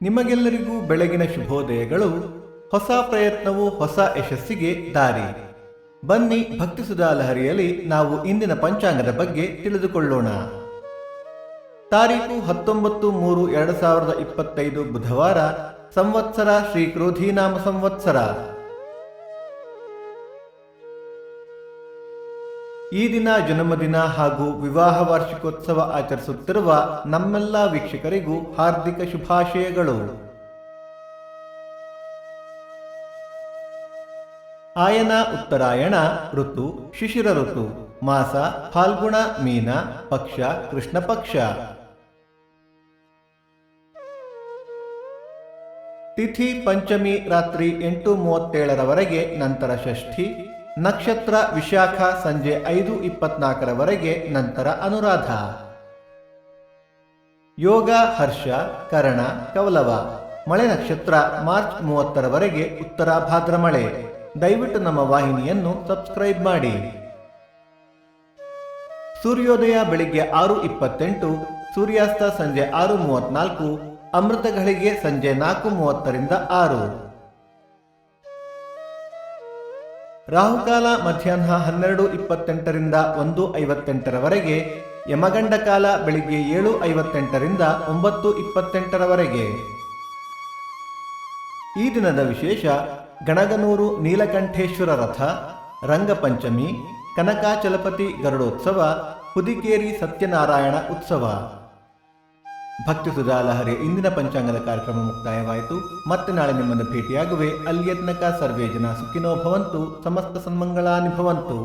ನಿಮಗೆಲ್ಲರಿಗೂ ಬೆಳಗಿನ ಶುಭೋದಯಗಳು. ಹೊಸ ಪ್ರಯತ್ನವು ಹೊಸ ಯಶಸ್ಸಿಗೆ ದಾರಿ. ಬನ್ನಿ ಭಕ್ತಿ ಸುಧಾ ಲಹರಿಯಲ್ಲಿ ನಾವು ಇಂದಿನ ಪಂಚಾಂಗದ ಬಗ್ಗೆ ತಿಳಿದುಕೊಳ್ಳೋಣ. ತಾರೀಕು 19/3/2025 ಬುಧವಾರ, ಸಂವತ್ಸರ ಶ್ರೀ ಕ್ರೋಧೀನಾಮ ಸಂವತ್ಸರ. ಈ ದಿನ ಜನ್ಮದಿನ ಹಾಗೂ ವಿವಾಹ ವಾರ್ಷಿಕೋತ್ಸವ ಆಚರಿಸುತ್ತಿರುವ ನಮ್ಮೆಲ್ಲ ವೀಕ್ಷಕರಿಗೂ ಹಾರ್ದಿಕ ಶುಭಾಶಯಗಳು. ಆಯನ ಉತ್ತರಾಯಣ ಋತು ಶಿಶಿರ ಋತು, ಮಾಸ ಫಾಲ್ಗುಣ ಮೀನ, ಪಕ್ಷ ಕೃಷ್ಣ ಪಕ್ಷ. ತಿಥಿ ಪಂಚಮಿ ರಾತ್ರಿ 8:37 ನಂತರ ಷಷ್ಠಿ, ನಕ್ಷತ್ರ ವಿಶಾಖ ಸಂಜೆ 5:24 ನಂತರ ಅನುರಾಧ. ಯೋಗ ಹರ್ಷ ಕರಣ ಕೌಲವ. ಮಳೆ ನಕ್ಷತ್ರ ಮಾರ್ಚ್ 30 ಉತ್ತರ ಭಾದ್ರ ಮಳೆ. ದಯವಿಟ್ಟು ನಮ್ಮ ವಾಹಿನಿಯನ್ನು ಸಬ್ಸ್ಕ್ರೈಬ್ ಮಾಡಿ. ಸೂರ್ಯೋದಯ ಬೆಳಿಗ್ಗೆ 6:28, ಸೂರ್ಯಾಸ್ತ ಸಂಜೆ 6:34, ಅಮೃತ ಘಳಿಗೆ ಸಂಜೆ 4:30 6. ರಾಹುಕಾಲ ಮಧ್ಯಾಹ್ನ 12:28 1:58, ಯಮಗಂಡ ಕಾಲ ಬೆಳಿಗ್ಗೆ 7:58 9:28. ಈ ದಿನದ ವಿಶೇಷ: ಗಣಗನೂರು ನೀಲಕಂಠೇಶ್ವರ ರಥ, ರಂಗಪಂಚಮಿ, ಕನಕಾಚಲಪತಿ ಗರುಡೋತ್ಸವ, ಹುದಿಕೇರಿ ಸತ್ಯನಾರಾಯಣ ಉತ್ಸವ. ಭಕ್ತಿ ಸುಧಾ ಲಹರಿ ಇಂದಿನ ಪಂಚಾಂಗದ ಕಾರ್ಯಕ್ರಮ ಮುಕ್ತಾಯವಾಯಿತು. ಮತ್ತೆ ನಾಳೆ ನಿಮ್ಮನ್ನು ಭೇಟಿಯಾಗುವೆ. ಅಲ್ಲಿಯ ತನಕ ಸರ್ವೇ ಜನ ಸುಖಿನೋ ಭವಂತು, ಸಮಸ್ತ ಸನ್ಮಂಗಳಾನಿ ಭವಂತು.